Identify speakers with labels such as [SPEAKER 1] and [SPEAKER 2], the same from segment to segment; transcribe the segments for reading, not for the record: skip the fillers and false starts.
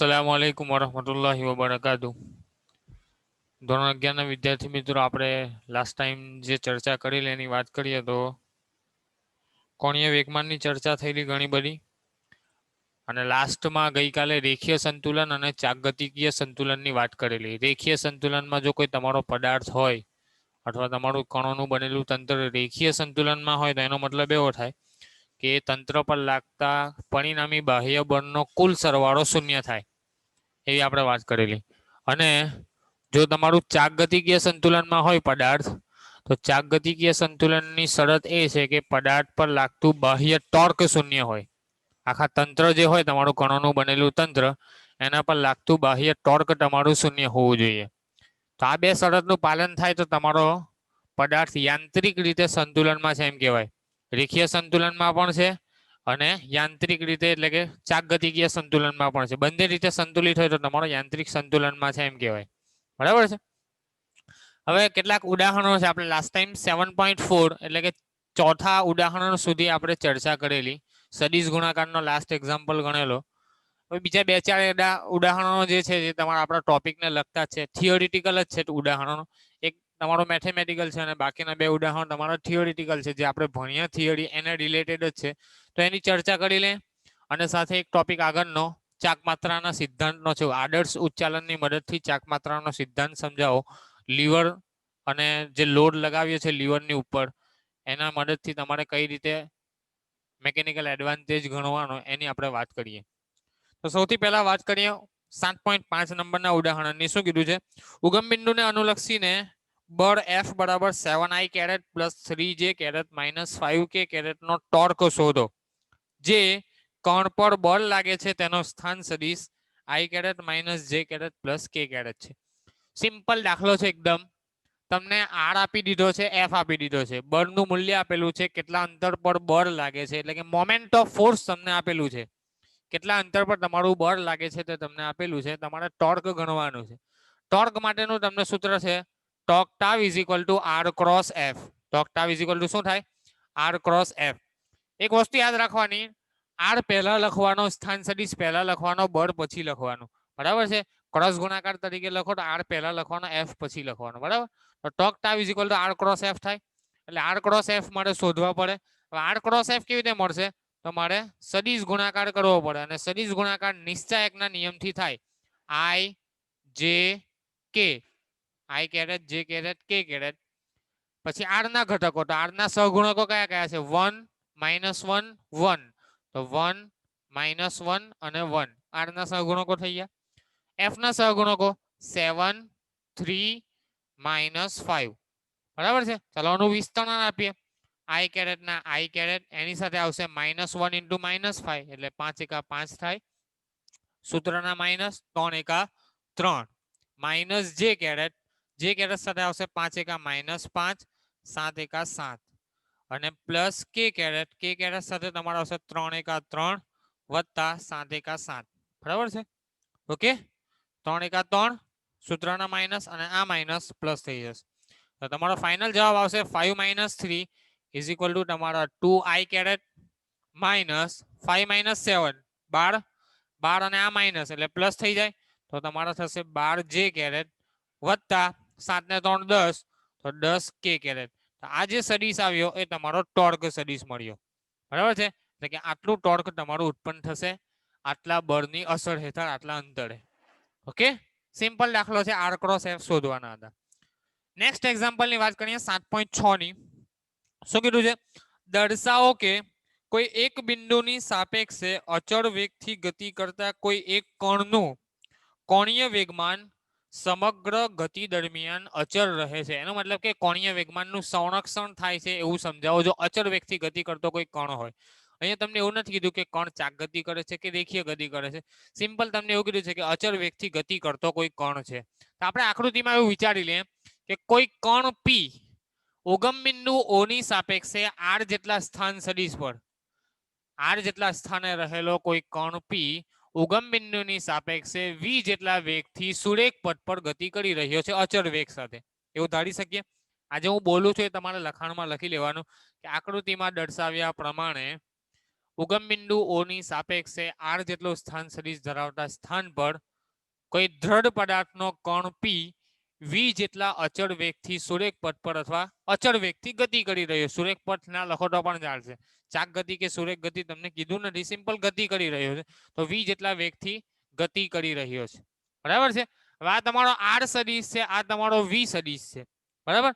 [SPEAKER 1] अस्सलामुअलैकुम वरहमतुल्लाहि वबरकातुह। ધોરણ 11ના વિદ્યાર્થી મિત્રો, આપણે લાસ્ટ ટાઈમ જે ચર્ચા કરેલી એની વાત કરીએ તો કોણીય વેગમાનની ચર્ચા થયેલી ઘણી બધી, અને લાસ્ટમાં ગઈકાલે રેખીય સંતુલન અને ચાકગતિકીય સંતુલનની વાત કરેલી. રેખીય સંતુલનમાં જો કોઈ તમારો પદાર્થ હોય અથવા તમારું કણોનું બનેલું તંત્ર રેખીય સંતુલનમાં હોય તો એનો મતલબ એવો થાય કે એ તંત્ર પર લાગતા પરિણામી બાહ્ય બળનો કુલ સરવાળો શૂન્ય થાય, એવી આપણે વાત કરેલી. અને જો તમારું ચાકગતિકીય સંતુલનમાં હોય પદાર્થ, તો ચાકગતિકીય સંતુલનની શરત એ છે કે પદાર્થ પર લાગતું બાહ્ય ટોર્ક શૂન્ય હોય. આખા તંત્ર જે હોય તમારું કણોનું બનેલું તંત્ર, એના પર લાગતું બાહ્ય ટોર્ક તમારું શૂન્ય હોવું જોઈએ. તો આ બે શરતનું પાલન થાય તો તમારો પદાર્થ યાંત્રિક રીતે સંતુલનમાં છે એમ કહેવાય. રેખીય સંતુલનમાં પણ છે અને યાંત્રિક રીતે એટલે કે ચાકગતિકીય સંતુલનમાં પણ છે. બંને રીતે સંતુલિત હોય તો તમારો યાંત્રિક સંતુલનમાં છે એમ કહેવાય. બરાબર છે. હવે કેટલાક ઉદાહરણો છે. આપણે લાસ્ટ ટાઈમ 7.4 એટલે કે ચોથા ઉદાહરણ સુધી આપણે ચર્ચા કરેલી. સદિશ ગુણાકારનો લાસ્ટ એક્ઝામ્પલ ગણેલો. હવે બીજા બે ચાર ઉદાહરણો જે છે જે તમારા આપણા ટોપિકને લગતા છે, થિયોરિટિકલ જ છે ઉદાહરણો. એક તમારો મેથેમેટિકલ છે અને બાકીના બે ઉદાહરણો તમારા થિયોરિટિકલ છે, જે આપણે ભણ્યા થિયરી એને રિલેટેડ જ છે, તો એની ચર્ચા કરી લે. અને સાથે એક ટોપિક આગળનો ચાકમાત્રાના સિદ્ધાંતનો છે. આદર્શ ઉચ્ચાલનની મદદથી ચાકમાત્રાનો સિદ્ધાંત સમજાવો. લીવર અને જે લોડ લગાવ્યો છે લીવરની ઉપર, એના મદદથી તમારે કઈ રીતે મેકેનિકલ એડવાન્ટેજ ગણવાનો એની આપણે વાત કરીએ. તો સૌથી પહેલા વાત કરીએ 7.5 નંબરના ઉદાહરણની. શું કીધું છે? ઉગમ બિંદુને અનુલક્ષીને બળ F બરાબર 7i caret plus 3j caret minus 5k કેરેટનો ટોર્ક શોધો. જે કણ પર બળ લાગે છે તેનો સ્થાન સદિશ i caret minus j caret plus k caret છે. સિમ્પલ દાખલો છે એકદમ. તમને આર આપી દીધો છે, એફ આપી દીધો છે, બળનું મૂલ્ય આપેલું છે, કેટલા અંતર પર બળ લાગે છે એટલે કે મોમેન્ટ ઓફ ફોર્સ તમને આપેલું છે, કેટલા અંતર પર તમારું બળ લાગે છે તે તમને આપેલું છે. તમારે ટોર્ક ગણવાનું છે. ટોર્ક માટેનું તમને સૂત્ર છે torque tau is equal to R cross F. Torque tau is equal to શું થાય? R cross F. એક વસ્તુ યાદ રાખવાની, આર પહેલા લખવાનો, સ્થાન સદિશ પહેલા લખવાનો, બળ પછી લખવાનું. બરાબર છે. ક્રોસ ગુણાકાર તરીકે લખો તો આર પહેલા લખવાનો, એફ પછી લખવાનો. બરાબર. તો torque tau is equal to R cross F થાય. એટલે આર ક્રોસ એફ મારે શોધવા પડે. હવે આર ક્રોસ એફ કેવી રીતે મળશે? તો મારે સદિશ ગુણાકાર કરવો પડે, અને સદિશ ગુણાકાર નિશ્ચાયકના નિયમથી થાય. આઈ જે કે, આઈ કેરેટ જે કેરેટ કે કેરેટ. પછી આર ના ઘટકો, તો આર ના સહગુણકો કયા કયા છે? 1 -1 1. તો 1 -1 અને 1 આર ના સહગુણકો થઈ ગયા. એફ ના સહગુણકો 7 3 -5. બરાબર છે. ચાલો આનું વિસ્તરણ આપીએ. આઈ કેરેટ ના આઈ કેરેટ, એની સાથે આવશે -1 ઇન્ટુ -5 એટલે 5 એકા 5 થાય. સૂત્રના માઇનસ 3 એકા 3. માઇનસ જે કેરેટ, જે કેરેટ સાથે આવશે 5 એકા -5, 7 એકા 7. અને પ્લસ કે કેરેટ, કે કેરેટ સાથે તમારા આવશે 3 એકા 3 વત્તા 7 એકા 7. બરાબર છે. ઓકે. 3 એકા 3, સૂત્રના માઇનસ અને આ માઇનસ પ્લસ થઈ જશે. તો તમારો ફાઇનલ જવાબ આવશે 5 - 3 ઇઝ ઇક્વલ ટુ તમારા 2i કેરેટ માઇનસ 5 - 7 12, 12 અને આ માઇનસ એટલે પ્લસ થઈ જાય. તો તમારા થશે 12 જે કેરેટ વત્તા 7 ને 3 10, તો 10 કે કેરેટ. આ જે સદિશ આવ્યો એ તમારો ટોર્ક સદિશ મળ્યો. બરાબર છે. એટલે કે આટલું ટોર્ક તમારું ઉત્પન્ન થશે આટલા બળની અસર હેઠળ આટલા અંતરે. ઓકે. સિમ્પલ દાખલો છે, આર ક્રોસ એફ શોધવાના હતા. નેક્સ્ટ એક્ઝામ્પલની વાત કરીએ 7.6 ની. શું કીધું છે? દર્શાવો કે કોઈ એક બિંદુની સાપેક્ષે અચળ વેગથી ગતિ કરતા કોઈ એક કણનું કોણીય વેગમાન સમગ્ર ગતિ દરમિયાન અચળ રહે છે. એનો મતલબ કે કોણીય વેગમાનનું સંરક્ષણ થાય છે એવું સમજાવો. જો અચળ વેગથી ગતિ કરતો કોઈ કણ હોય. અહીંયા તમને એવું નથી કીધું કે કણ ચાક ગતિ કરે છે કે રેખીય ગતિ કરે છે. સિમ્પલ તમને એવું કીધું છે કે અચળ વેગથી ગતિ કરતો કોઈ કણ છે. તો આપણે આકૃતિમાં એવું વિચારી લઈએ કે કોઈ કણ પી ઉગમ બિંદુ ઓ ની સાપેક્ષે આર જેટલા સ્થાન સદિશ પર, આર જેટલા સ્થાને રહેલો કોઈ કણ પી ઉગમ બિંદુની સાપેક્ષે વી જેટલા વેગથી સુરેખ પથ પર ગતિ કરી રહ્યો છે અચળ વેગ સાથે. એવું ધારી શકીએ. આજે હું બોલું છું એ તમારે લખાણમાં લખી લેવાનું કે આકૃતિમાં દર્શાવ્યા પ્રમાણે ઉગમ બિંદુ O ની સાપેક્ષે r જેટલું સ્થાન સદિશ ધરાવતા સ્થાન પર કોઈ દ્રઢ પદાર્થનો કણ P v જેટલા અચળ વેગથી સુરેખ પથ પર અથવા અચળ વેગથી ગતિ કરી રહ્યો. સુરેખ પથ ના લખો તો પણ ચાલશે. ચાક ગતિ કે સુરેખ ગતિ તમને કીધું નથી, સિમ્પલ ગતિ કરી રહ્યો છે. તો v જેટલા વેગથી ગતિ કરી રહ્યો છે. બરાબર છે. હવે આ તમારો r સદિશ છે, આ તમારો v સદિશ છે. બરાબર.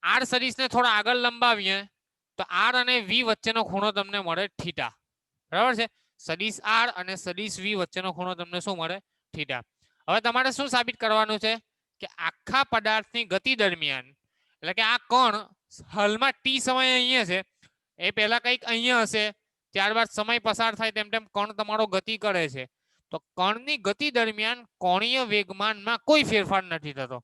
[SPEAKER 1] r સદિશને થોડા આગળ લંબાવીએ તો r અને v વચ્ચેનો ખૂણો તમને મળે થીટા. બરાબર છે. સદિશ r અને સદિશ v વચ્ચેનો ખૂણો તમને શું મળે? થીટા. હવે તમારે શું સાબિત કરવાનું છે કે આખા પદાર્થની ગતિ દરમિયાન, એટલે કે આ કણ હાલમાં t સમય અહીંયા છે, એ પહેલા કંઈક અહીંયા હશે, ત્યારબાદ સમય પસાર થાય તેમ તેમ કણ તમારો ગતિ કરે છે. તો કણની ગતિ દરમિયાન કોણીય વેગમાનમાં કોઈ ફેરફાર નથી થતો.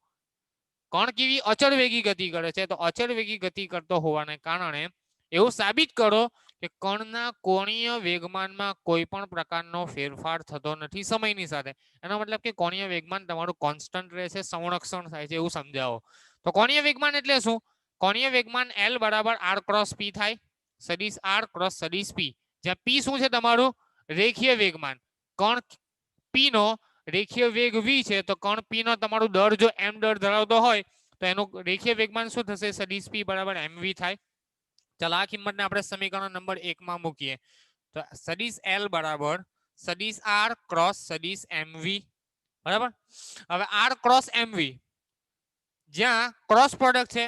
[SPEAKER 1] કણ કેવી અચળ વેગી ગતિ કરે છે, તો અચળ વેગી ગતિ કરતો હોવાને કારણે એવું સાબિત કરો કે કણના કોણીય વેગમાનમાં કોઈ પણ પ્રકારનો ફેરફાર થતો નથી સમયની સાથે. એનો મતલબ કે કોણીય વેગમાન તમારું કોન્સ્ટન્ટ રહેશે, સંરક્ષણ થાય છે, એવું સમજાવો. તો કોણીય વેગમાન એટલે શું? કોણીય વેગમાન L બરાબર r ક્રોસ p થાય, સદિશ r ક્રોસ સદિશ p, જ્યાં p શું છે તમારું? રેખીય વેગમાન. કણ p નો રેખીય વેગ v છે, તો કણ p નો તમારું દર જો m દર ધરાવતો હોય તો એનું રેખીય વેગમાન શું થશે? સદિશ p બરાબર mv થાય. ચાલો આ કિંમતને આપણે સમીકરણ નંબર 1 માં મૂકીએ તો સદિશ L બરાબર સદિશ r ક્રોસ સદિશ mv. બરાબર. હવે r ક્રોસ mv, જ્યાં ક્રોસ પ્રોડક્ટ છે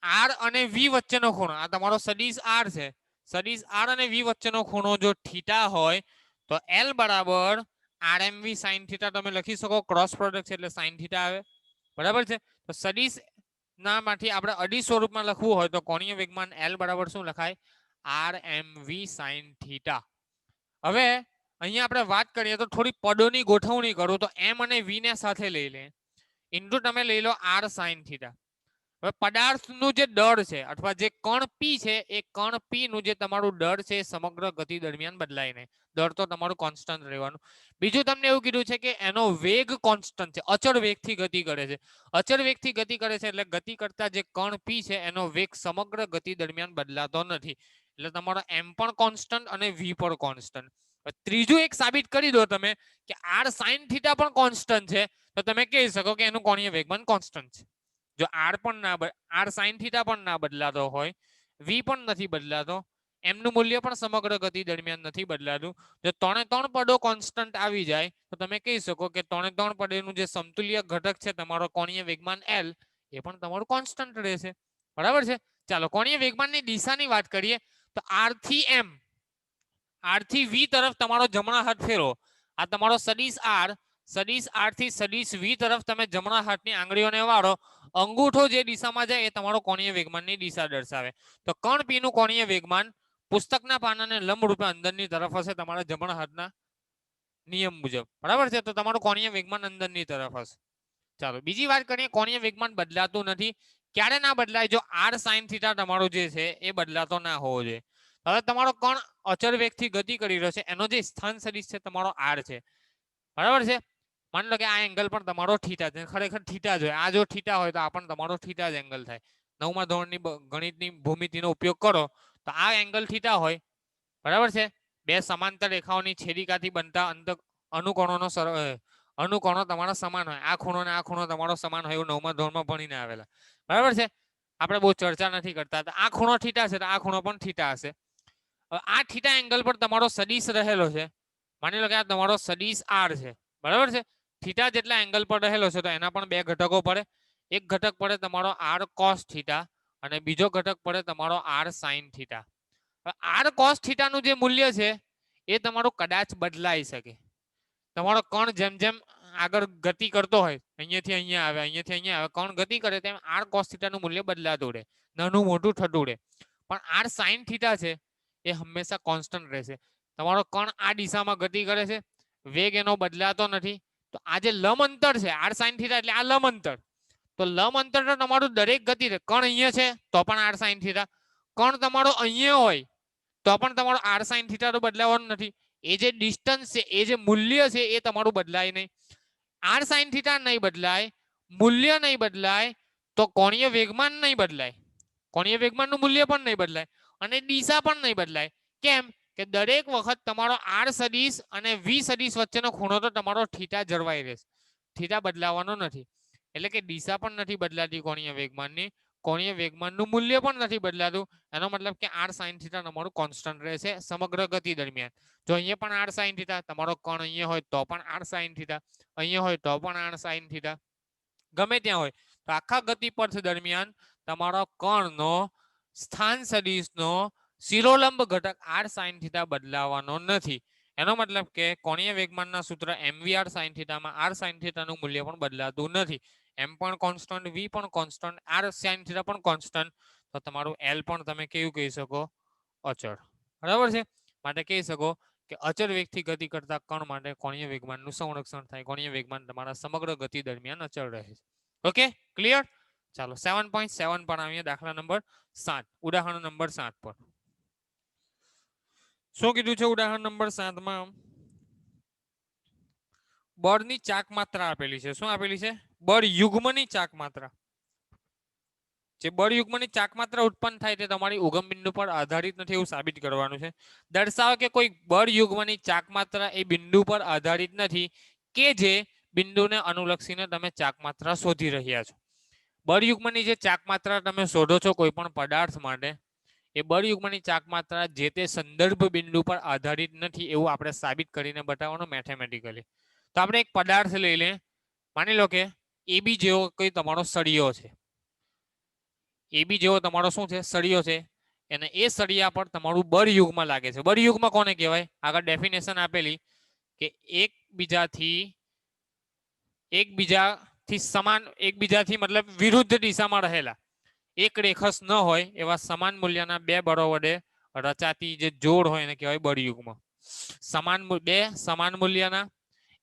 [SPEAKER 1] r અને v વચ્ચેનો ખૂણો, આ તમારો સદિશ r છે, સદિશ r અને v વચ્ચેનો ખૂણો જો થીટા હોય તો L બરાબર rmv sin થીટા તમે લખી શકો. ક્રોસ પ્રોડક્ટ છે એટલે sin થીટા આવે. બરાબર છે. તો સદિશ ના માંથી આપણે અડીશ સ્વરૂપમાં લખવું હોય તો કોણીય વેગમાન L બરાબર શું લખાય? rmv sin theta. હવે અહીંયા આપણે વાત કરીએ તો થોડી પદોની ગોઠવણી કરું તો m અને v ને સાથે લઈ લે, ઇન્ટુ તમે લઈ લો r sin થીટા. હવે પદાર્થનું જે દળ છે અથવા જે કણ p છે, એ કણ p નું જે તમારું દળ છે એ સમગ્ર ગતિ દરમિયાન બદલાય નહીં. દળ તો તમારું કોન્સ્ટન્ટ રહેવાનું. બીજું તમને એવું કીધું છે કે એનો વેગ કોન્સ્ટન્ટ છે, અચળ વેગથી ગતિ કરે છે. અચળ વેગથી ગતિ કરે છે એટલે ગતિ કરતા જે કણ p છે એનો વેગ સમગ્ર ગતિ દરમિયાન બદલાતો નથી. એટલે તમારો m પણ કોન્સ્ટન્ટ અને v પણ કોન્સ્ટન્ટ. ત્રીજું એક સાબિત કરી દો તમે કે r sin થીટા પણ કોન્સ્ટન્ટ છે, તો તમે કહી શકો કે એનું કોણીય વેગમાન કોન્સ્ટન્ટ છે. જો r પણ ના r sin થીટા પણ ના બદલાતો હોય, v પણ નથી બદલાતો, m નું મૂલ્ય પણ સમગ્ર ગતિ દરમિયાન નથી બદલાતું, જો 3 પદો કોન્સ્ટન્ટ આવી જાય તો તમે કહી શકો કે 3 પદોનું જે સમતુલ્ય ઘટક છે તમારો કોણીય વેગમાન L, એ પણ તમારું કોન્સ્ટન્ટ રહેશે. બરાબર છે. ચાલો કોણીય વેગમાનની દિશાની વાત કરીએ તો r થી m, r થી v તરફ તમારો જમણા હાથ ફેરવો. આ તમારો સદિશ r, સદિશ r થી સદિશ v તરફ તમે જમણા હાથની આંગળીઓને વાળો, અંગૂઠો જે દિશામાં જાય એ તમારો કોણીય વેગમાનની દિશા દર્શાવે. તો કણ p નું કોણીય વેગમાન પુસ્તકના પાનાને લંબ રૂપે અંદરની તરફ હશે તમારા જમણા હાથના નિયમ મુજબ. બરાબર છે. તો તમારું કોણીય વેગમાન અંદરની તરફ હશે. ચાલો બીજી વાત કરીએ. કોણીય વેગમાન બદલાતું નથી. ક્યારે ના બદલાય? જો r sin થીટા તમારો જે છે એ બદલાતો ના હોવો જોઈએ. હવે તમારો કણ અચળ વેગથી ગતિ કરી રહ્યો છે, એનો જે સ્થાન સદિશ છે તમારો r છે. બરાબર છે. માની લો કે આ એંગલ પણ તમારો થીટા છે, ખરેખર થીટા જ હોય. આ જો થીટા હોય તો આ પણ તમારો થીટા જ એંગલ થાય. 9મા ધોરણની ગણિતની ભૂમિતિનો ઉપયોગ કરો તો આ એંગલ થીટા હોય. બરાબર છે. બે સમાંતર રેખાઓની છેદિકાથી બનતા અનુકોણોનો અનુકોણો તમારા સમાન હોય. આ ખૂણો ને આ ખૂણો તમારો સમાન હોય એવું 9મા ધોરણમાં ભણીને આવેલા. બરાબર છે. આપણે બહુ ચર્ચા નથી કરતા. આ ખૂણો થીટા છે તો આ ખૂણો પણ થીટા હશે. આ થીટા એંગલ પર તમારો સદિશ રહેલો છે. માની લો કે આ તમારો સદિશ r છે. બરાબર છે. થીટા જેટલા એંગલ પર રહેલો છે તો એના પણ બે ઘટકો પડે. એક ઘટક પડે તમારો r cos થીટા અને બીજો ઘટક પડે તમારો r sin theta. r cos થીટાનું જે મૂલ્ય છે એ તમારું કદાચ બદલાઈ શકે. તમારો કણ જેમ જેમ આગળ ગતિ કરતો હોય, અહીંયાથી અહીંયા આવે, અહીંયાથી અહીંયા આવે, કણ ગતિ કરે તેમ r cos થીટાનું મૂલ્ય બદલાતું રહે, નાનું મોટું થતું રહે. પણ r sin થીટા છે એ હંમેશા કોન્સ્ટન્ટ રહેશે. તમારો કણ આ દિશામાં ગતિ કરે છે, વેગ એનો બદલાતો નથી. તો આ જે લંબ અંતર છે r sin થીટા એટલે આ લંબ અંતર, તો લંબ અંતર તો તમારું દરેક ગતિ છે. કણ અહીંયા છે તો પણ r sin થીટા, કણ તમારો અહીંયા હોય તો પણ તમારો r sin થીટા તો બદલાવાનો નથી. એ જે ડિસ્ટન્સ છે, એ જે મૂલ્ય છે એ તમારું બદલાય નહીં. r sin થીટા નહીં બદલાય, મૂલ્ય નહીં બદલાય, તો કોણીય વેગમાન નહીં બદલાય. કોણીય વેગમાનનું મૂલ્ય પણ નહીં બદલાય અને દિશા પણ નહીં બદલાય. કેમ? કે દરેક વખત તમારો આર સદિશ અને વી સદિશ વચ્ચેનો ખૂણો તો તમારો થીટા જળવાઈ રહેશે, થીટા બદલાવાનો નથી. એટલે કે દિશા પણ નથી બદલાતી કોણીય વેગમાનની, કોણીય વેગમાનનું મૂલ્ય પણ નથી બદલાતું. એનો મતલબ કે આર સાઇન થીટા તમારું કોન્સ્ટન્ટ રહેશે સમગ્ર ગતિ દરમિયાન. જો અહીંયા પણ આર સાઇન થીટા, તમારો કણ અહીંયા હોય તો પણ આર સાઇન થીટા, અહીંયા હોય તો પણ આર સાઇન થીટા, ગમે ત્યાં હોય તો આખા ગતિપથ દરમિયાન તમારો કણનો સ્થાન સદિશનો શિરોલંબ ઘટક આર સાઇન થીટા બદલાવાનો નથી. એનો મતલબ કે કોણીય વેગમાનના સૂત્ર mvr સાઇન થીટામાં આર સાઇન થીટાનું મૂલ્ય પણ બદલાતું નથી. એમ પણ કોન્સ્ટન્ટ, વી પણ કોન્સ્ટન્ટ, આર સાઇન થીટા પણ કોન્સ્ટન્ટ, તો તમારું એલ પણ તમે કેવું કહી શકો? અચળ. બરાબર છે? માટે કહી શકો કે અચળ વેગથી ગતિ કરતા કણ માટે કોણીય વેગમાનનું સંરક્ષણ થાય. કોણીય વેગમાન તમારા સમગ્ર ગતિ દરમિયાન અચળ રહે છે. Okay, clear? ચાલો 7.7 પર આવીએ, દાખલા નંબર 7, ઉદાહરણ નંબર 7 પર. શું કીધું છે ઉદાહરણ નંબર 7 માં? બળની ચાક માત્રા આપેલી છે. શું આપેલી છે? બળ યુગ્મની ચાક માત્રા. જે બળ યુગ્મની ચાક માત્રા ઉત્પન્ન થાય તે તમારી ઉગમ બિંદુ પર આધારિત નથી એવું સાબિત કરવાનું છે. દર્શાવો કે કોઈ બળ યુગ્મની ચાક માત્રા એ બિંદુ પર આધારિત નથી કે જે બિંદુને અનુલક્ષીને તમે ચાક માત્રા શોધી રહ્યા છો. બળ યુગ્મની જે ચાક માત્રા તમે શોધો છો કોઈ પણ પદાર્થ માટે, એ બળ યુગ્મની ચાક માત્રા જે તે સંદર્ભ બિંદુ પર આધારિત નથી એવું આપણે સાબિત કરીને બતાવવાનું મેથેમેટિકલી. તો આપણે એક પદાર્થ લઈ લઈએ, માની લો કે એબી જેવો કોઈ તમારો સળિયો છે. એબી જેવો તમારો શું છે? સળિયો છે. અને એ સળિયા પર તમારું બળ યુગ્મ લાગે છે. બળ યુગ્મ કોને કહેવાય? આગળ ડેફિનેશન આપેલી કે એકબીજાથી સમાન, એકબીજાથી મતલબ વિરુદ્ધ દિશામાં રહેલા એક રેખસ ન હોય એવા સમાન મૂલ્યના બે બળો વડે રચાતી જે જોડ હોય એને કહેવાય બળ યુગ્મ. બે સમાન મૂલ્યના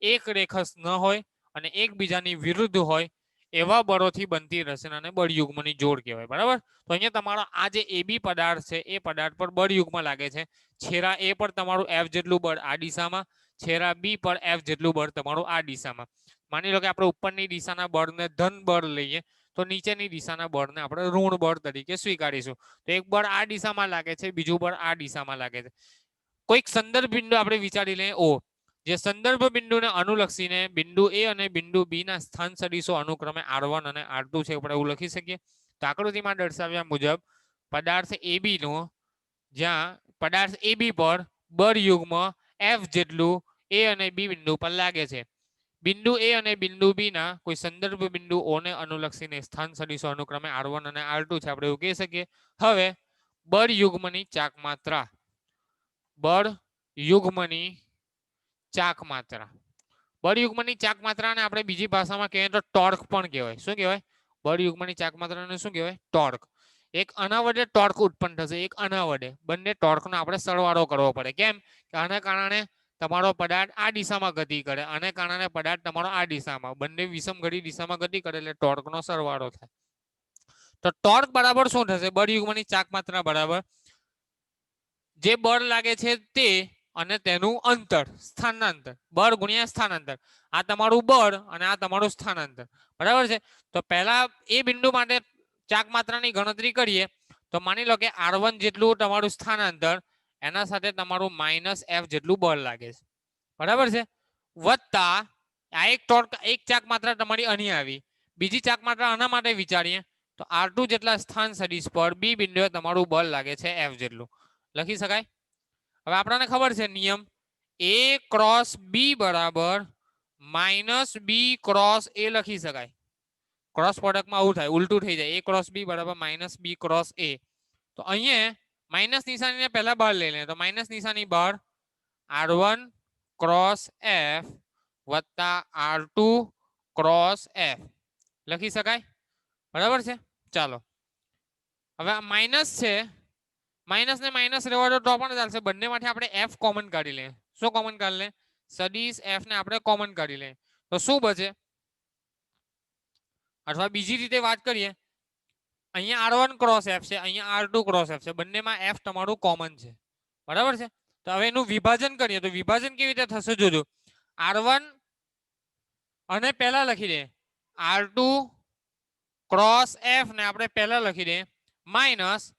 [SPEAKER 1] એક રેખસ ન હોય અને એકબીજાની વિરુદ્ધ હોય એવા બળોથી બનતી રચનાને બળ યુગ્મની જોડ કહેવાય. બરાબર? તો અહીંયા તમારો આ જે એબી પદાર્થ છે એ પદાર્થ પર બળ યુગ્મ લાગે છે. છેરા એ પર તમારું એફ જેટલું બળ આ દિશામાં, છેરા બી પર એફ જેટલું બળ તમારું આ દિશામાં. માની લો કે આપણે ઉપરની દિશાના બળને ધન બળ લઈએ તો નીચેની દિશાના બળને આપણે ઋણ બળ તરીકે સ્વીકારીશું. તો એક બળ આ દિશામાં લાગે છે, બીજું બળ આ દિશામાં લાગે છે. કોઈક સંદર્ભ બિંદુ આપણે વિચારી લઈએ ઓ, જે સંદર્ભ બિંદુને અનુલક્ષીને બિંદુ એ અને બિંદુ બી ના સ્થાન સદિશો અનુક્રમે R1 અને R2 છે આપણે એવું લખી શકીએ. તો આકૃતિમાં દર્શાવ્યા મુજબ પદાર્થ AB નો જ્યાં પદાર્થ AB પર બળ યુગ્મ F જેટલું એ અને બી બિંદુ પર લાગે છે. બિંદુ એ અને બિંદુ બી ના કોઈ સંદર્ભ બિંદુ ઓ ને અનુલક્ષીને સ્થાન સદિશો અનુક્રમે R1 અને R2 છે આપણે એવું કહી શકીએ. હવે બળ યુગ્મની ચાક માત્રા, બળ યુગ્મની ચાક માત્રા, બળ યુગ્મની ચાક માત્રાને આપણે બીજી ભાષામાં કહીએ તો ટોર્ક પણ કહેવાય. શું કહેવાય? બળ યુગ્મની ચાક માત્રાને શું કહેવાય? ટોર્ક. એક આના વડે ટોર્ક ઉત્પન્ન થશે, એક આના વડે. બંને ટોર્કનો આપણે સરવાળો કરવો પડે. કેમ? કે આના કારણે તમારો પદાર્થ આ દિશામાં ગતિ કરે, આને કારણે પદાર્થ તમારો આ દિશામાં, બંને વિષમઘડી દિશામાં ગતિ કરે એટલે ટોર્કનો સરવાળો થાય. તો ટોર્ક બરાબર શું થશે? બળ યુગ્મની ચાક માત્રા બરાબર જે બળ લાગે છે તે અને તેનું અંતર, સ્થાનાંતર. બળ ગુણ્યા સ્થાનાંતર. આ તમારું બળ અને આ તમારું સ્થાનાંતર. બરાબર છે? તો પહેલા એ બિંદુ માટે ચાક માત્રાની ગણતરી કરીએ તો માની લો કે R1 જેટલું તમારું સ્થાનાંતર, એના સાથે તમારું -F જેટલું બળ લાગે છે. બરાબર છે? વત્તા આ એક ટોર્ક, એક ચાક માત્રા તમારી અહીં આવી. બીજી ચાક માત્રા આના માટે વિચારીએ તો R2 જેટલા સ્થાન સદિશ પર બી બિંદુએ તમારું બળ લાગે છે F જેટલું. લખી શકાય? હવે આપણને ખબર છે નિયમ A ક્રોસ B બરાબર -B ક્રોસ A લખી શકાય. ક્રોસ પ્રોડક્ટમાં આવું થાય, ઉલટું થઈ જાય. A ક્રોસ B બરાબર -B ક્રોસ A. તો અહીંયા માઇનસ નિશાનીને પહેલા બહાર લઈ લે તો માઇનસ નિશાની બહાર R1 ક્રોસ F વત્તા R2 ક્રોસ F લખી શકાય. બરાબર છે? ચાલો હવે આ માઇનસ છે, માઇનસ ને માઇનસ રહેવા દો તો પણ ચાલશે. બંનેમાંથી આપણે F કોમન કાઢી લઈએ. શું કોમન કાઢી લે? સદિશ F ને આપણે કોમન કાઢી લઈએ તો શું બચે? અથવા બીજી રીતે વાત કરીએ, અહીંયા R1 ક્રોસ F છે, અહીંયા R2 ક્રોસ F છે, બંનેમાં F તમારું કોમન છે. બરાબર છે? તો હવે એનું વિભાજન કરીએ તો વિભાજન કેવી રીતે થશે જોજો. R1 અને પહેલા લખી દે R2 ક્રોસ F ને આપણે પહેલા લખી દે માઇનસ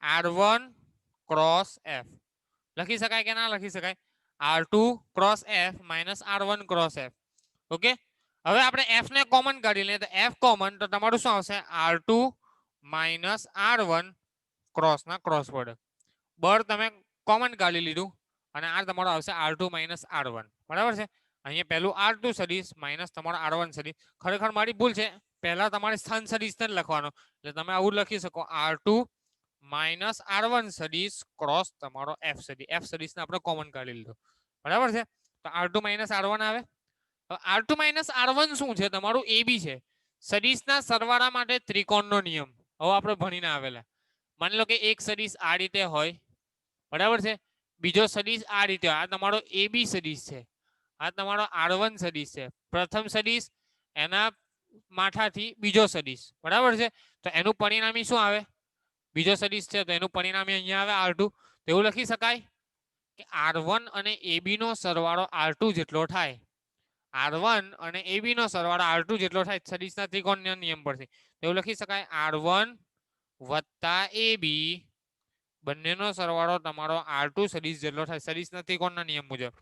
[SPEAKER 1] R1 ક્રોસ F. લખી શકાય કે ના લખી શકાય? R2 cross F minus R1 cross F. Okay, હવે આપણે F ને કોમન કાઢી લઈએ તો F કોમન તો તમારું શું આવશે? R2 માઇનસ R1 ક્રોસ ના ક્રોસ પ્રોડક્ટ. બળ તમે કોમન કાઢી લીધું અને આ તમારો આવશે R2 માઇનસ R1. બરાબર છે? અહીંયા પહેલું R2 સદિશ માઇનસ તમારો R1 સદિશ. ખરેખર મારી ભૂલ છે, પહેલા તમારે સ્થાન સદિશ ને લખવાનો, એટલે તમે આવું લખી શકો R2 માઇનસ R1 સદિશ ક્રોસ તમારો F સદિશ. F સદિશ ને આપણે કોમન કાઢી લીધો. બરાબર છે? તો R2 માઇનસ R1 આવે. R2 માઇનસ R1 શું છે? તમારું AB છે. સદિશના સરવાળા માટે ત્રિકોણનો નિયમ હવે આપણે ભણીને આવેલા. માની લો કે એક સદિશ આ રીતે હોય, બરાબર છે, બીજો સદિશ આ રીતે હોય. આ તમારો AB સદિશ છે, આ તમારો R1 સદિશ છે. પ્રથમ સદિશ એના માથાથી બીજો સદિશ, બરાબર છે, તો એનું પરિણામી શું આવે? બીજો સદિશ છે તો એનું પરિણામી અહીંયા આવે R2. તો એવું લખી શકાય કે R1 અને AB નો સરવાળો R2 જેટલો થાય. R1 અને AB નો સરવાળો R2 જેટલો થાય સદિશના ત્રિકોણના નિયમ પરથી. તો એવું લખી શકાય R1 વત્તા AB બંનેનો સરવાળો તમારો R2 સદિશ જેટલો થાય સદિશના ત્રિકોણના નિયમ મુજબ.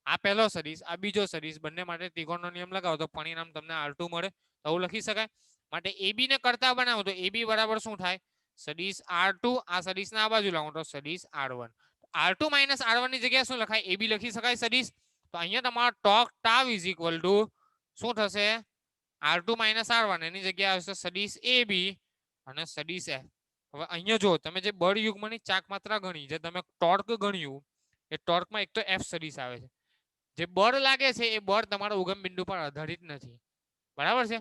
[SPEAKER 1] આ પહેલો સદિશ, આ બીજો સદિશ, બંને માટે ત્રિકોણનો નિયમ લગાવો તો પરિણામ તમને R2 મળે. તો એવું લખી શકાય. માટે AB ને કરતા બનાવો તો AB બરાબર શું થાય? સદિશ R2, આ સદિશને આ બાજુ લાવો તો સદિશ R1. R2 માઇનસ R1 ની જગ્યાએ શું લખાય? AB લખી શકાય સદિશ. તો અહીંયા તમારો talk tau is equal to શું થશે? R2 માઇનસ R1 એની જગ્યાએ આવશે સદિશ AB અને સદિશ F. હવે અહીંયા જો તમે જે બળ યુગ્મની ચાક માત્રા ગણી, જે તમે ટોર્ક ગણ્યું, એ ટોર્કમાં એક તો F સદિશ આવે છે. જે બળ લાગે છે એ બળ તમારા ઉગમ બિંદુ પર આધારિત નથી. બરાબર છે?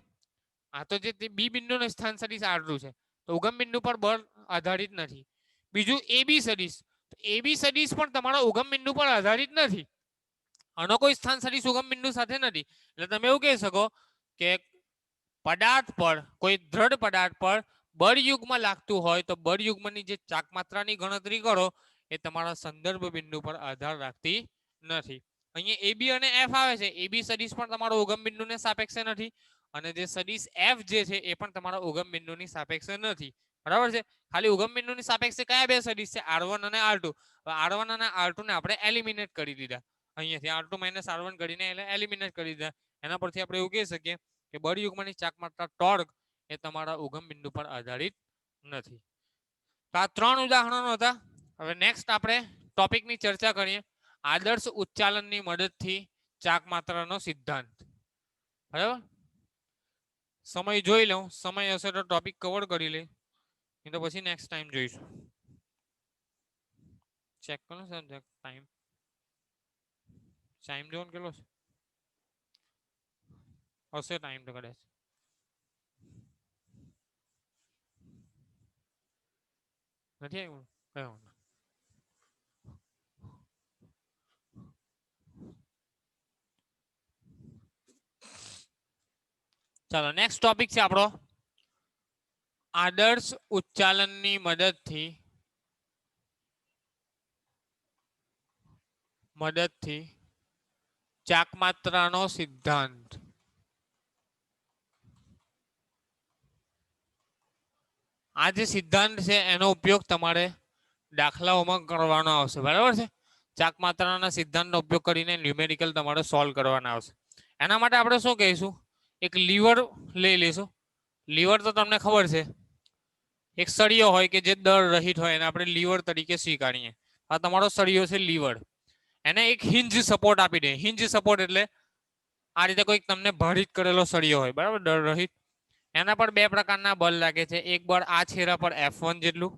[SPEAKER 1] આ તો જે બી બિંદુનું સ્થાન સદિશ R2 છે, તો ઉગમ બિંદુ પર બળ આધારિત નથી. બીજું AB સદિશ, AB સદિશ પણ તમારા ઉગમ બિંદુ પર આધારિત નથી. આનો કોઈ સ્થાન સદિશ ઉગમ બિંદુ સાથે નથી. એટલે તમે એવું કહી શકો કે પદાર્થ પર, કોઈ દ્રઢ પદાર્થ પર બળ યુગ્મ લાગતું હોય તો બળ યુગ્મની જે ચાક માત્રાની ગણતરી કરો એ તમારા સંદર્ભ બિંદુ પર આધાર રાખતી નથી. અહીંયા AB અને F આવે છે. AB સદિશ પણ તમારો ઉગમ બિંદુને સાપેક્ષે નથી અને જે સદિશ F જે છે એ પણ તમારા ઉગમ બિંદુની સાપેક્ષે નથી. બરાબર છે? ખાલી ઉગમ બિંદુની સાપેક્ષે કયા બે સદિશ છે? R1 અને R2. R1 અને R2 ને આપણે એલિમિનેટ કરી દીધા. અહીંયાથી R2 માઇનસ R1 કરીને એલિમિનેટ કરી દીધા. એના પરથી આપણે એવું કહી શકીએ કે બળ યુગ્મની ચાક માત્રા ટોર્ક એ તમારા ઉગમ બિંદુ પર આધારિત નથી. તો આ 3 ઉદાહરણો હતા. હવે નેક્સ્ટ આપણે ટોપિકની ચર્ચા કરીએ. આદર્શ ઉચ્ચાલનની મદદથી ચાક માત્રાનો સિદ્ધાંત. બરાબર? સમય જોઈ લઉં, સમય હશે તો ટોપિક કવર કરી લે, નહીં તો પછી નેક્સ્ટ ટાઈમ જોઈશું. ચેક કરો સર ટાઈમ. ટાઈમ જોન કેટલો છે? હશે ટાઈમ તો કદાચ. નથી આવ્યું કયો? ચાલો નેક્સ્ટ ટોપિક છે આપણો આદર્શ ઉચ્ચાલનની મદદથી ચાક માત્રાનો સિદ્ધાંત. આ જે સિદ્ધાંત છે એનો ઉપયોગ તમારે દાખલાઓમાં કરવાનો આવશે. બરાબર છે? ચાક માત્રાના સિદ્ધાંતનો ઉપયોગ કરીને ન્યુમેરિકલ તમારે સોલ્વ કરવાના આવશે. એના માટે આપણે શું કહીશું? એક લીવર લઈ લઈશું. લીવર તો તમને ખબર છે, એક સળિયો હોય કે જે દળ રહિત હોય એને આપણે લીવર તરીકે સ્વીકારીએ. આ તમારો સળિયો છે લીવર. એને એક હિંજ સપોર્ટ આપી દે. હિંજ સપોર્ટ એટલે આ રીતે કોઈક તમને ભારિત કરેલો સળિયો હોય, બરાબર, દળ રહિત. એના પર બે પ્રકારના બળ લાગે છે. એક બળ આ છેડા પર F1 જેટલું,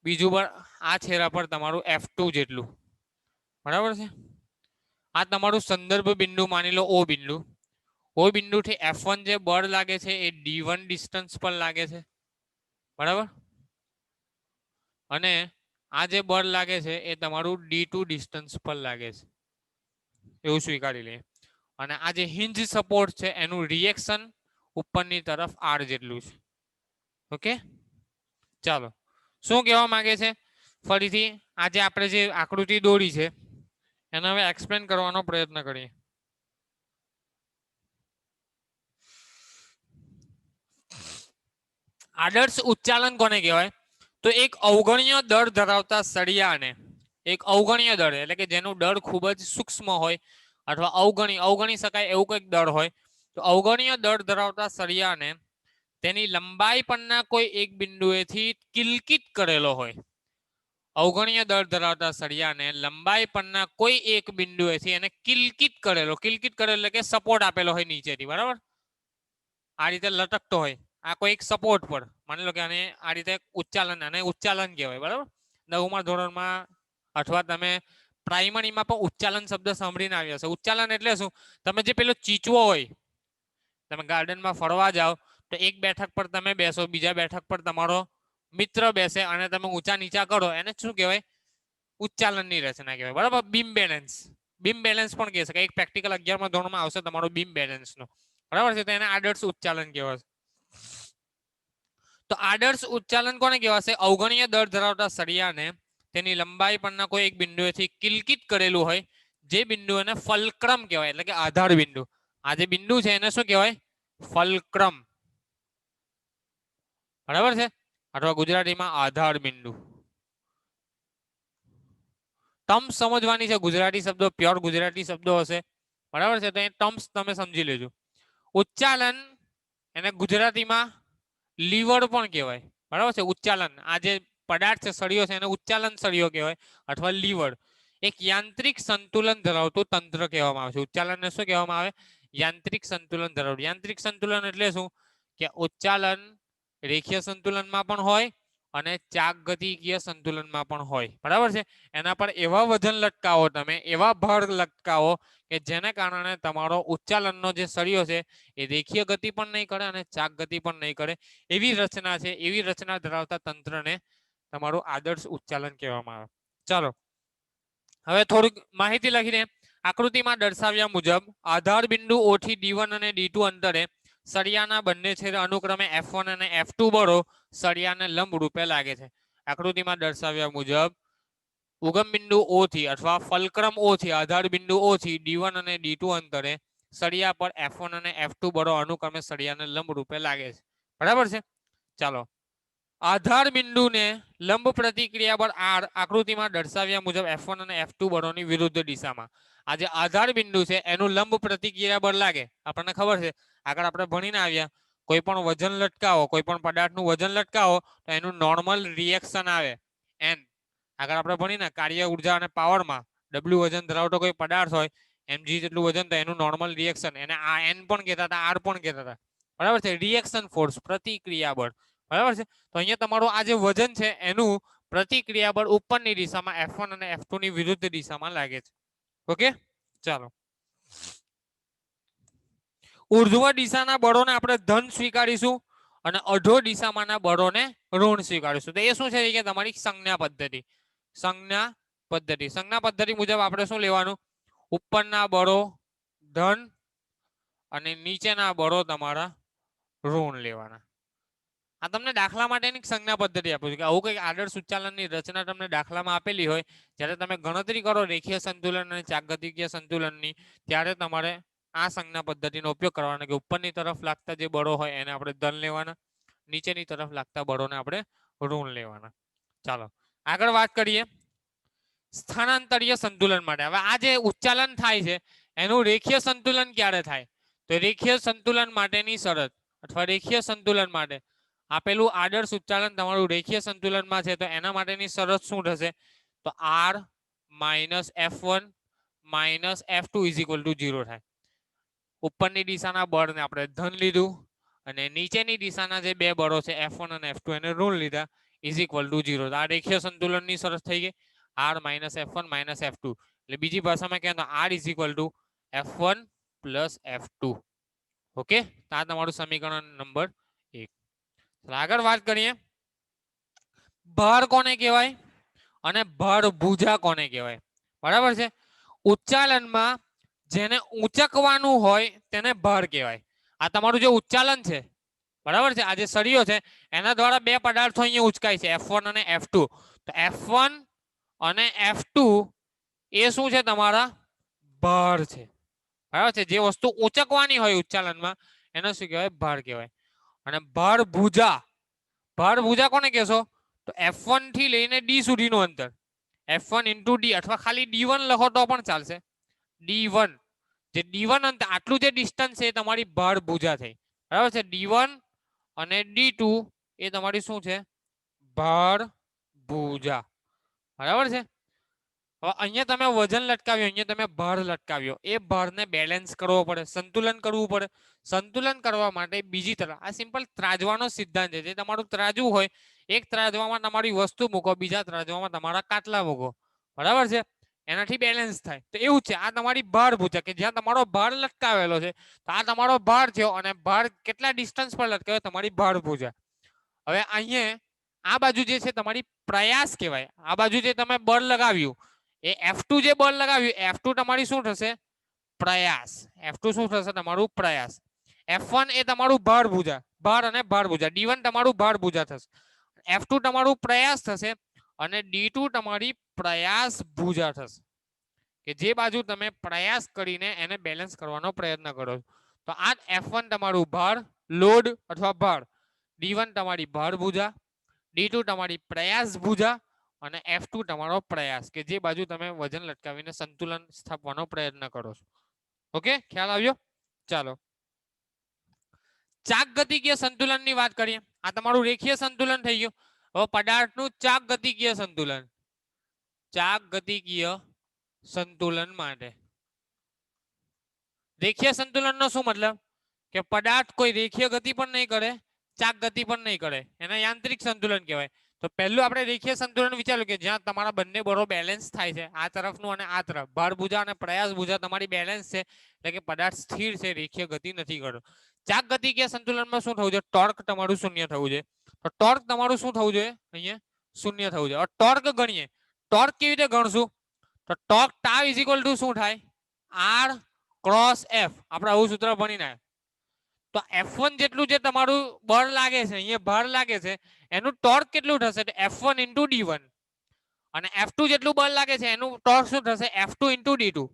[SPEAKER 1] બીજું બળ આ છેડા પર તમારું F2 જેટલું. બરાબર છે? આ તમારું સંદર્ભ બિંદુ માની લો O બિંદુ. O બિંદુથી F1 જે બળ લાગે છે એ D1 ડિસ્ટન્સ પર લાગે છે. બરાબર? અને આ જે બળ લાગે છે એ તમારું D2 ડિસ્ટન્સ પર લાગે છે. એવું સ્વીકારી લઈએ. અને આ જે હિંજ સપોર્ટ છે એનું રિએક્શન ઉપરની તરફ R જેટલું છે. ઓકે? ચાલો, શું કહેવા માંગે છે? ફરીથી આજે આપણે જે આકૃતિ દોરી છે એને હવે એક્સપ્લેન કરવાનો પ્રયત્ન કરીએ. આદર્શ ઉચ્ચાલન કોને કહેવાય? તો એક અવગણ્ય દળ ધરાવતા સળિયાને એક અવગણીય દળ એટલે કે જેનું દળ ખૂબ જ સૂક્ષ્મ હોય અથવા અવગણી શકાય એવું કંઈક દળ હોય તો અવગણીય દળ ધરાવતા સળિયાને તેની લંબાઈ પરના કોઈ એક બિંદુએથી કિલકિત કરેલો હોય. અવગણીય દળ ધરાવતા સળિયાને લંબાઈ પરના કોઈ એક બિંદુએથી એને કિલકિત કરેલો એટલે કે સપોર્ટ આપેલો હોય નીચેથી, બરાબર? આ રીતે લટકતો હોય આ કોઈ એક સપોર્ટ પર, માની લો કે આને આ રીતે ઉચ્ચાલન કહેવાય, બરાબર? 9મા ધોરણમાં અથવા તમે પ્રાઇમરીમાં પણ ઉચ્ચાલન શબ્દ સાંભળીને આવ્યા હશે. ઉચ્ચાલન એટલે શું? તમે જે પેલો ચીચવો હોય, તમે ગાર્ડનમાં ફરવા જાઓ તો એક બેઠક પર તમે બેસો, બીજા બેઠક પર તમારો મિત્ર બેસે અને તમે ઊંચા નીચા કરો, એને શું કહેવાય? ઉચ્ચાલનની રચના કહેવાય, બરાબર? બીમ બેલેન્સ પણ કહી શકાય. એક પ્રેક્ટિકલ 11મા ધોરણમાં આવશે તમારો બીમ બેલેન્સનો, બરાબર છે? તો એને આદર્શ ઉચ્ચાલન કહેવાય. તો આદર્શ ઉચ્ચાલન કોને કહેવાશે? અવગણીય દળ ધરાવતા સળિયાને તેની લંબાઈ પરના કોઈ એક બિંદુએથી કિલકિત કરેલું હોય, જે બિંદુને ફલક્રમ કહેવાય, એટલે કે આધાર બિંદુ. આ જે બિંદુ છે એને શું કહેવાય? ફલક્રમ, બરાબર છે? અથવા ગુજરાતીમાં આધાર બિંદુ. ટર્મ્સ સમજવાની છે, ગુજરાતી શબ્દો પ્યોર ગુજરાતી શબ્દો હશે, બરાબર છે? તો એ ટર્મ્સ તમે સમજી લેજો. ઉચ્ચાલન એને ગુજરાતીમાં લીવર પણ કહેવાય, બરાબર છે? ઉચ્ચાલન, આ જે પદાર્થ છે સળિયો છે એને ઉચ્ચાલન સળિયો કહેવાય અથવા લીવર. એક યાંત્રિક સંતુલન ધરાવતું તંત્ર કહેવામાં આવે છે. ઉચ્ચાલનને શું કહેવામાં આવે? યાંત્રિક સંતુલન ધરાવતું. યાંત્રિક સંતુલન એટલે શું? કે ઉચ્ચાલન રેખીય સંતુલનમાં પણ હોય અને ચાકગતિકીય સંતુલનમાં પણ હોય, બરાબર છે? એના પર એવા વજન લટકાવો, તમે એવા ભાર લટકાવો કે જેને કારણે તમારો ઉચ્ચાલનનો જે સળિયો છે એ રેખીય ગતિ પણ નહીં કરે અને ચાક ગતિ પણ નહીં કરે, એવી રચના છે. એવી રચના ધરાવતા તંત્રને તમારું આદર્શ ઉચ્ચાલન કહેવામાં આવે. ચાલો હવે થોડીક માહિતી લખીને આકૃતિમાં દર્શાવ્યા મુજબ આધાર બિંદુ O થી D1 અને D2 અંતરે સળિયાના બંને છેડે અનુક્રમે F1 અને F2 બળો સળિયાને લંબ રૂપે લાગે છે. આકૃતિમાં દર્શાવ્યા મુજબ ઉગમ બિંદુ O થી અથવા ફલક્રમ O થી આધાર બિંદુ O થી D1 અને D2 અંતરે સળિયા પર F1 અને F2 બળો અનુક્રમે સળિયાને લંબ રૂપે લાગે છે, બરાબર છે? ચાલો આધાર બિંદુને લંબ પ્રતિક્રિયા બળ R આકૃતિમાં દર્શાવ્યા મુજબ F1 અને F2 બળોની વિરુદ્ધ દિશામાં. આ જે આધાર બિંદુ છે એનું લંબ પ્રતિક્રિયા બળ લાગે, આપણને ખબર છે, આગળ આપણે ભણીને આવ્યા. કોઈ પણ વજન લટકાવો, કોઈ પણ પદાર્થનું વજન લટકાવો તો એનું નોર્મલ રિએક્શન આવે N. આગળ આપણે ભણીને કાર્ય ઉર્જા અને પાવરમાં W વજન ધરાવતો કોઈ પદાર્થ હોય, mg જેટલું વજન તો એનું નોર્મલ રિએક્શન, એને આ N પણ કહેતા હતા, R પણ કહેતા હતા, બરાબર છે? રિએક્શન ફોર્સ, પ્રતિક્રિયા બળ, બરાબર છે? તો અહીંયા તમારું આ જે વજન છે એનું પ્રતિક્રિયા બળ ઉપરની દિશામાં F1 અને F2 ની વિરુદ્ધ દિશામાં લાગે છે. ઓકે, ચાલો ઉર્ધ્વ દિશાના બળોને આપણે ધન સ્વીકારીશું અને અધો દિશામાંના બળોને ઋણ સ્વીકારીશું. તો એ શું છે કે તમારી સંજ્ઞા પદ્ધતિ. સંજ્ઞા પદ્ધતિ મુજબ આપણે શું લેવાનું? ઉપરના બળો ધન અને નીચેના બળો તમારા ઋણ લેવાના. આ તમને દાખલા માટેની સંજ્ઞા પદ્ધતિ આપું છું કે આવું કંઈક આદર્શ ઉચ્ચાલનની રચના તમને દાખલામાં આપેલી હોય, જ્યારે તમે ગણતરી કરો રેખીય સંતુલન અને ચાકગતિકીય સંતુલનની, ત્યારે તમારે આ સંજ્ઞા પદ્ધતિનો ઉપયોગ કરવાનો કે ઉપરની તરફ લાગતા જે બળો હોય એને આપણે ધન લેવાના, નીચેની તરફ લાગતા બળોને આપણે ઋણ લેવાના. ચાલો આગળ વાત કરીએ સ્થાનાંતરીય સંતુલન માટે. હવે આ જે ઉચ્ચાલન થાય છે એનું રેખીય સંતુલન ક્યારે થાય? તો રેખીય સંતુલન માટેની શરત અથવા રેખીય સંતુલન માટે આપેલું આદર્શ ઉચ્ચાલન તમારું રેખીય સંતુલનમાં છે તો એના માટેની શરત શું થશે? તો R minus F1 minus F2 is equal two 0 થાય. ઉપરની દિશાના બળને આપણે ધન લીધું અને નીચેની દિશાના જે બે બળો છે F1 અને F2 એને ઋણ લીધા, ઇઝ ઇક્વલ ટુ 0. આ રેખીય સંતુલનની શરત થઈ ગઈ, R minus F1 minus F2. એટલે બીજી ભાષામાં કહે તો R is equal two F1 plus F2. Okay, આ તમારું સમીકરણ નંબર 1. આગળ વાત કરીએ ભાર કોને કહેવાય અને ભાર ભુજા કોને કહેવાય, બરાબર છે? ઉચ્ચાલનમાં જેને ઊંચકવાનું હોય તેને ભાર કહેવાય. આ તમારું જે ઉચ્ચાલન છે, બરાબર છે, આ જે સળિયો છે એના દ્વારા બે પદાર્થો અહીંયા ઉચકાય છે, F1 અને F2. તો F1 અને F2 એ શું છે? તમારા ભાર છે, બરાબર છે? જે વસ્તુ ઊંચકવાની હોય ઉચ્ચાલનમાં એને શું કહેવાય? ભાર કહેવાય. અને ભાર ભુજા કોને કહેશો? તો F1 થી લઈને D સુધીનું અંતર, F1 ઇન્ટુ ડી અથવા ખાલી D1 લખો તો પણ ચાલશે. D1 જે D1 અંતર આટલું જે ડિસ્ટન્સ છે એ તમારી ભાર ભુજા થઈ, બરાબર છે. D1 અને D2 એ તમારી શું છે? ભાર ભુજા, બરાબર છે. હવે અહીંયા તમે વજન લટકાવ્યો, અહીંયા તમે ભાર લટકાવ્યો, એ ભારને બેલેન્સ કરવો પડે, સંતુલન કરવું પડે. સંતુલન કરવા માટે બીજી તરફ આ સિમ્પલ ત્રાજવાનો સિદ્ધાંત છે. જે તમારું ત્રાજવું હોય, એક ત્રાજવામાં તમારી વસ્તુ મૂકો, બીજા ત્રાજવામાં તમારા કાટલા મૂકો, બરાબર છે. એનાથી બેલેન્સ થાય. તો એવું છે, આ તમારી ભાર ભુજા કે જ્યાં તમારો ભાર લટકાવેલો છે, તો આ તમારો ભાર થયો અને ભાર કેટલા ડિસ્ટન્સ પર લટકાવ્યો? તમારી ભાર ભુજા. હવે અહીંયા આ બાજુ જે છે તમારી પ્રયાસ કહેવાય. આ બાજુ જે તમે બળ લગાવ્યું એ F2 જે બળ લગાવ્યું, F2 તમારી શું થશે? પ્રયાસ. F2 શું થશે? તમારું પ્રયાસ. F1 એ તમારું ભાર ભુજા, ભાર અને ભાર ભુજા. D1 તમારું ભાર ભુજા થશે. F2 તમારું પ્રયાસ થશે અને D2 તમારી પ્રયાસ ભુજા થશે. કે જે બાજુ તમે પ્રયાસ કરીને એને બેલેન્સ કરવાનો પ્રયત્ન કરો છો. તો આ F1 તમારું ભાર, લોડ અથવા ભાર, D1 તમારી ભાર ભુજા, D2 તમારી પ્રયાસ ભુજા અને F2 તમારો પ્રયાસ કે જે બાજુ તમે વજન લટકાવીને સંતુલન સ્થાપવાનો પ્રયત્ન કરો છો. ઓકે, ખ્યાલ આવ્યો? ચાલો ચાક ગતિકીય સંતુલનની વાત કરીએ. આ તમારું રેખીય સંતુલન થઈ ગયું. હવે પદાર્થનું ચાક ગતિકીય સંતુલન. ચાક ગતિકીય સંતુલન માટે રેખીય સંતુલનનો શું મતલબ? કે પદાર્થ કોઈ રેખીય ગતિ પણ નહીં કરે, ચાક ગતિ પણ નહીં કરે, એને યાંત્રિક સંતુલન કહેવાય. તો પહેલું આપણે રેખીય સંતુલન વિચાર્યું કે જ્યાં તમારા બંને બળો બેલેન્સ થાય છે, આ તરફનું અને આ તરફ, ભાર ભુજા અને પ્રયાસ ભુજા તમારી બેલેન્સ છે, એટલે કે પદાર્થ સ્થિર છે, રેખીય ગતિ નથી કરતો. ચાક ગતિકીય સંતુલનમાં શું થવું જોઈએ? ટોર્ક તમારું શૂન્ય થવું જોઈએ. તો ટોર્ક તમારું શું થવું જોઈએ? અહીંયા શૂન્ય થવું જોઈએ. ટોર્ક ગણીએ. ટોર્ક કેવી રીતે ગણશું? તો torque tau is equal to શું થાય? R cross F. આપણે આવું સૂત્ર ભણીને આવ્યા. તો F1 જેટલું જે તમારું બળ લાગે છે, અહીંયા ભાર લાગે છે, એનું ટોર્ક કેટલું થશે? F1 into D1. અને F2 જેટલું બળ લાગે છે એનું ટોર્ક શું થશે? F2 into D2.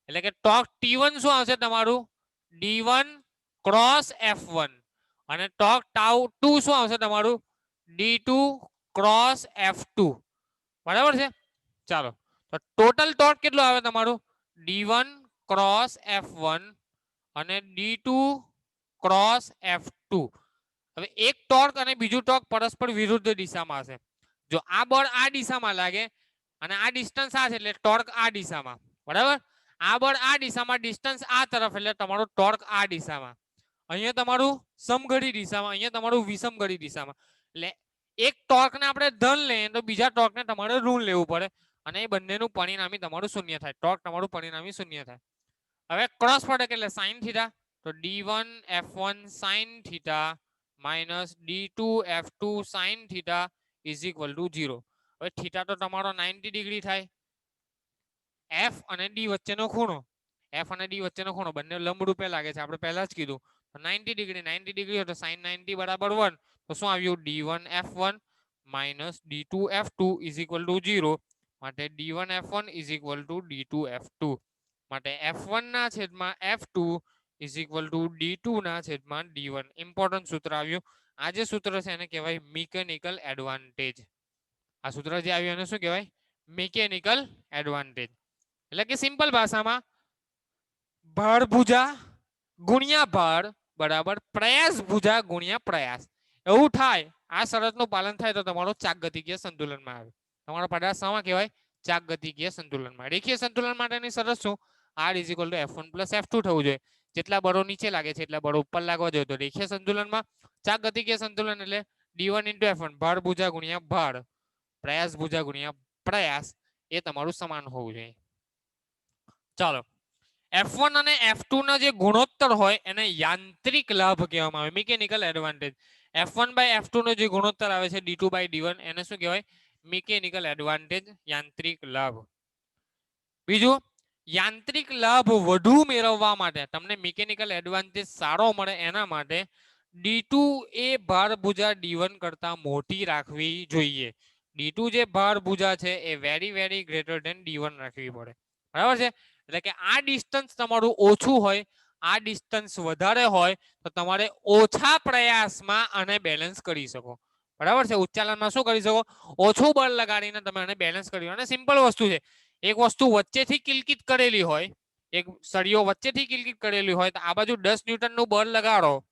[SPEAKER 1] એટલે કે ટોર્ક T1 શું આવશે તમારું? D1 cross F1. અને ટોર્ક ટાઉ 2 શું આવશે તમારું? D2 cross F2. બરાબર છે? ચાલો, તો ટોટલ ટોર્ક કેટલું આવે તમારું? D1 ક્રોસ F1 અને D2 ક્રોસ F2. હવે એક ટોર્ક અને બીજું ટોર્ક પરસ્પર વિરુદ્ધ દિશામાં હશે. જો આ બળ આ દિશામાં લાગે અને આ ડિસ્ટન્સ આ છે એટલે ટોર્ક આ દિશામાં, બરાબર. આ બળ આ દિશામાં, ડિસ્ટન્સ આ તરફ એટલે તમારો ટોર્ક આ દિશામાં. અહીંયા તમારું સમઘડી દિશામાં, અહીંયા તમારું વિષમઘડી દિશામાં. એટલે એક ટોર્કને આપણે ધન લઈએ તો બીજા ટોર્કને તમારે ઋણ લેવું પડે અને એ બંનેનું પરિણામી તમારું શૂન્ય થાય. ટોર્ક તમારું પરિણામી શૂન્ય થાય. હવે ક્રોસ પ્રોડક્ટ એટલે સાઇન થીટા. તો D1 F1 sin theta minus D2 F2 sin theta is equal two 0. હવે થીટા તો તમારો 90 ડિગ્રી થાય. F અને D વચ્ચેનો ખૂણો, F અને D વચ્ચેનો ખૂણો બંને લંબ રૂપે લાગે છે, આપણે પહેલા જ કીધું. 90 ડિગ્રી, 90 ડિગ્રી તો sin 90 બરાબર 1. તો શું આવ્યું? D1 F1 minus D2 F2 is equal two 0. માટે D1 F1 is equal two D2 F2. માટે F1 ના છેદમાં F2 is equal two D2 ના છેદમાં D1. ઇમ્પોર્ટન્ટ સૂત્ર આવ્યું. આ જે સૂત્ર છે એને કહેવાય મિકેનિકલ એડવાન્ટેજ. આ સૂત્ર જે આવ્યું એને શું કહેવાય? Mechanical advantage. એટલે કે સિમ્પલ ભાષામાં ભાર ભુજા ગુણ્યા ભાર બરાબર પ્રયાસ ભુજા ગુણ્યા પ્રયાસ. એવું થાય, આ શરતનું પાલન થાય તો તમારો ચાક ગતિકીય સંતુલનમાં આવે. તમારો પદાર્થ શામાં કહેવાય? ચાક ગતિકીય સંતુલનમાં. રેખીય સંતુલન માટેની શરત શું? R is equal two F1 plus F2 થવું જોઈએ. જેટલા બળો નીચે લાગે છે એટલા બળો ઉપર લાગવા જોઈએ. તો રેખીય સંતુલનમાં ચાક ગતિકીય સંતુલન એટલે D1 ઇન્ટુ F1 ભાર ભુજા ગુણ્યા ભાર પ્રયાસ ભુજા ગુણ્યા પ્રયાસ એ તમારું સમાન હોવું જોઈએ. ચાલો, F1 અને F2 ના જે ગુણોત્તર હોય એને યાંત્રિક લાભ કહેવામાં આવે, mechanical advantage. F1 by F2 નો જે ગુણોત્તર આવે છે D2 બાય D1 એને શું કહેવાય? મિકેનિકલ એડવાન્ટેજ, યાંત્રિક લાભ. બીજું, યાંત્રિક લાભ વધુ મેળવવા માટે, તમને મિકેનિકલ એડવાન્ટેજ સારો મળે એના માટે D2 એ ભાર ભુજા D1 કરતા મોટી રાખવી જોઈએ. D2 જે ભાર ભુજા છે એ very very greater than D1 રાખવી પડે, બરાબર છે. એટલે કે આ ડિસ્ટન્સ તમારું ઓછું હોય, આ ડિસ્ટન્સ વધારે હોય તો તમારે ઓછા પ્રયાસમાં આને બેલેન્સ કરી શકો, બરાબર છે. ઉચ્ચાલનમાં શું કરી શકો, ઓછું બળ લગાડીને તમે એને બેલેન્સ કરી. અને સિમ્પલ વસ્તુ છે, એક વસ્તુ વચ્ચેથી કિલકિત કરેલી હોય, એક સળીઓ વચ્ચેથી કિલકિત કરેલી હોય, તો આ બાજુ 10 ન્યૂટનનું બળ લગાડો.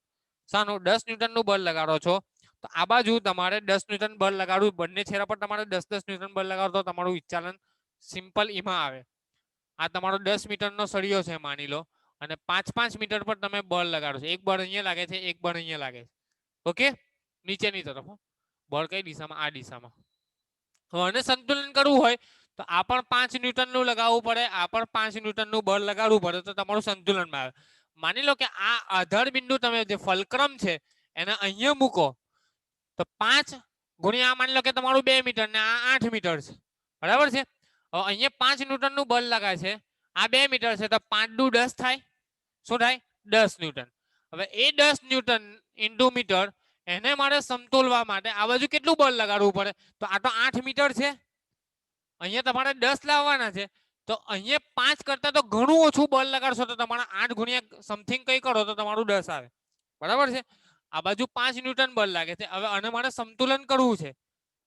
[SPEAKER 1] શાનું 10 ન્યૂટનનું બળ લગાડો છો, તો આ બાજુ તમારે 10 ન્યૂટન બળ લગાડવું. બંને છેડા પર તમારે 10 ન્યૂટન બળ લગાડો તો તમારું વિચાલન સિમ્પલ એમાં આવે. આ તમારો 10 મીટરનો સળિયો છે માની લો, અને 5-5 મીટર પર તમે બળ લગાડો છો. એક બળ અહીંયા લાગે છે, એક બળ અહીંયા લાગે છે. ઓકે, નીચેની તરફ બળ કઈ દિશામાં, આ દિશામાં. અને સંતુલન કરવું હોય તો આ પણ 5 ન્યૂટનનું લગાવવું પડે, આ પણ 5 ન્યૂટનનું બળ લગાડવું પડે, તો તમારું સંતુલનમાં આવે. માની લો કે આ આધાર બિંદુ તમે જે ફલક્રમ છે એને અહીંયા મૂકો, તો 5 ગુણ્યા માની લો કે તમારું 2 મીટર ને આ 8 મીટર છે. બરાબર છે. હવે અહીંયા 5 ન્યૂટનનું બળ લગાય છે, આ 2 મીટર છે, તો 5 દુ 10 થાય. શું થાય? 10 ન્યૂટન. હવે એ 10 ન્યૂટન ઇન્ટુ મીટર એને મારે સમતોલવા માટે આ બાજુ કેટલું બળ લગાડવું પડે? તો આ તો 8 મીટર છે, અહીંયા તમારે 10 લાવવાના છે, તો અહીંયા 5 કરતા તો ઘણું ઓછું બળ લગાડશો તો તમારા 8 ગુણ્યા સમથિંગ કઈ કરો તો તમારું 10 આવે. બરાબર છે. આ બાજુ 5 ન્યૂટન બળ લાગે છે. હવે આને મારે સંતુલન કરવું છે,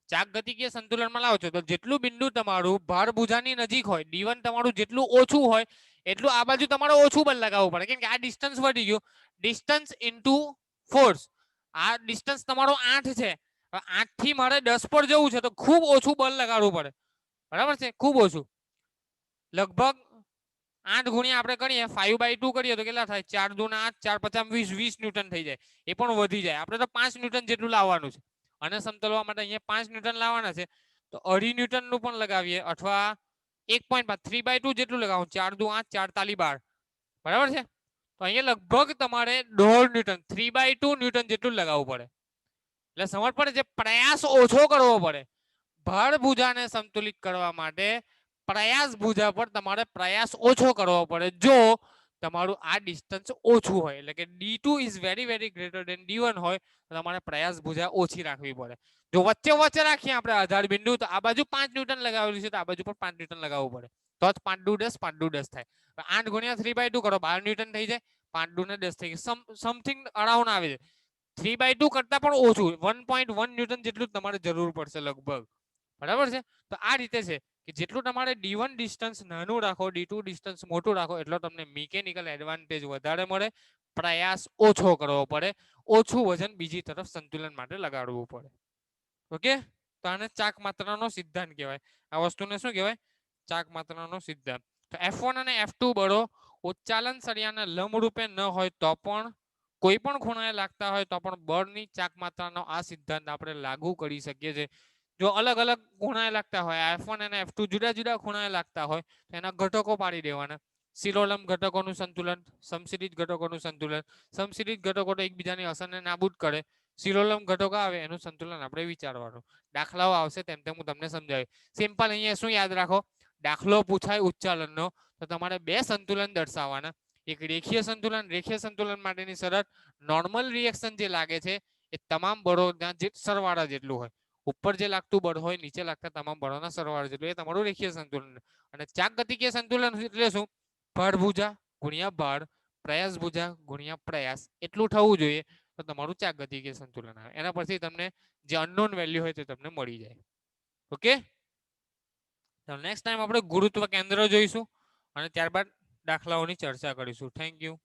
[SPEAKER 1] ચાક ગતિકીય સંતુલનમાં લાવો છો, તો જેટલું બિંદુ તમારું ભાર ભુજાની નજીક હોય, D1 તમારું જેટલું ઓછું હોય એટલું આ બાજુ તમારે ઓછું બળ લગાવવું પડે, કેમ કે આ ડિસ્ટન્સ વધી ગયું. Distance into force. આ ડિસ્ટન્સ તમારો 8 છે, 8 થી મારે 10 પર જવું છે, તો ખૂબ ઓછું બળ લગાડવું પડે. બરાબર છે, ખૂબ ઓછું. લગભગ 8 ગુણ્યા આપણે કરીએ 5/2 કરીએ તો કેટલા થાય? 4 દુ 8, 4 5 20 ન્યૂટન થઈ જાય. એ પણ વધી જાય. આપણે તો 5 ન્યૂટન જેટલું લાવવાનું છે. અને સમતોલવા માટે અહીંયા 5 ન્યૂટન લાવવાના છે, તો 2.5 ન્યૂટનનું પણ લગાવીએ, અથવા 1.5 3/2 જેટલું લગાવું. 4 દુ 8, 4 તાલી 12. બરાબર છે. તો અહીંયા લગભગ તમારે 1.5 ન્યૂટન 3/2 ન્યૂટન જેટલું લગાવવું પડે. એટલે સમજ પડે છે, પ્રયાસ ઓછો કરવો પડે. ભાર ભુજાને સંતુલિત કરવા માટે પ્રયાસ ભુજા પર તમારે પ્રયાસ ઓછો કરવો પડે. જો તમારું આ ડિસ્ટન્સ ઓછું હોય, એટલે કે D2 is very very greater than D1 હોય, તો તમારે પ્રયાસ ભુજા ઓછી રાખવી પડે. જો વચ્ચે વચ્ચે રાખીએ આપણે આધાર બિંદુ, તો આ બાજુ 5 ન્યૂટન લગાવેલું છે, તો આ બાજુ પણ 5 ન્યૂટન લગાવવું પડે, તો જ 5 દુ 10, 5 દુ 10 થાય. 8 ગુણ્યા 3/2 કરો, 12 ન્યૂટન થઈ જાય. 5 દુ ને 10 થઈ ગયું. સમથિંગ અરાઉન્ડ આવે છે. 3/2 કરતા પણ ઓછું, 1.1 ન્યૂટન જેટલું તમારે જરૂર પડશે લગભગ. બરાબર છે. તો આ રીતે છે કે જેટલું તમારે D1 ડિસ્ટન્સ નાનું રાખો, D2 ડિસ્ટન્સ મોટું રાખો, એટલો તમને મિકેનિકલ એડવાન્ટેજ વધારે મળે. પ્રયાસ ઓછો કરવો પડે, ઓછું વજન બીજી તરફ સંતુલન માટે લગાડવું પડે. ઓકે, તો આને ચાક માત્રાનો સિદ્ધાંત કહેવાય. આ વસ્તુને શું કહેવાય? ચાક માત્રાનો સિદ્ધાંત. તો F1 અને F2 બળો ઉચ્ચાલન સળિયાના લંબરૂપે ન હોય તો પણ, કોઈ પણ ખૂણાએ લાગતા હોય તો પણ બળની ચાક માત્રાનો આ સિદ્ધાંત આપણે લાગુ કરી શકીએ છીએ. જો અલગ અલગ ખૂણાએ લાગતા હોય, F1 અને F2 જુદા જુદા ખૂણાએ લાગતા હોય, તો એના ઘટકો પાડી દેવાના. શિરોલંબ ઘટકોનું સંતુલન, સમશિરીજ ઘટકોનું સંતુલન. સમશિરીજ ઘટકો તો એકબીજાની અસરને નાબૂદ કરે. શિરોલંબ ઘટકો આવે એનું સંતુલન આપણે વિચારવાનું. દાખલાઓ આવશે તેમ તેમ હું તમને સમજાવ્યું. સિમ્પલ અહીંયા શું યાદ રાખો? દાખલો પૂછાય ઉચ્ચાલનનો, તો તમારે 2 સંતુલન દર્શાવવાના. એક રેખીય સંતુલન. રેખીય સંતુલન માટેની શરત, નોર્મલ રિએક્શન જે લાગે છે એ તમામ બળોના સરવાળા જેટલું હોય. ઉપર જે લાગતું બળ હોય, નીચે લાગતા તમામ બળોના સરવાળા જેટલું, એ તમારું રેખીય સંતુલન. અને ચાક ગતિકીય સંતુલન એટલે શું? ભાર ભુજા ગુણ્યા ભાર, પ્રયાસ ભુજા ગુણ્યા પ્રયાસ, એટલું થવું જોઈએ, તો તમારું ચાક ગતિકીય સંતુલન આવે. એના પરથી તમને જે અનનોન વેલ્યુ હોય તે તમને મળી જાય. ઓકે, તો નેક્સ્ટ ટાઈમ આપણે ગુરુત્વ કેન્દ્ર જોઈશું, અને ત્યારબાદ દાખલાઓની ચર્ચા કરીશું. Thank you.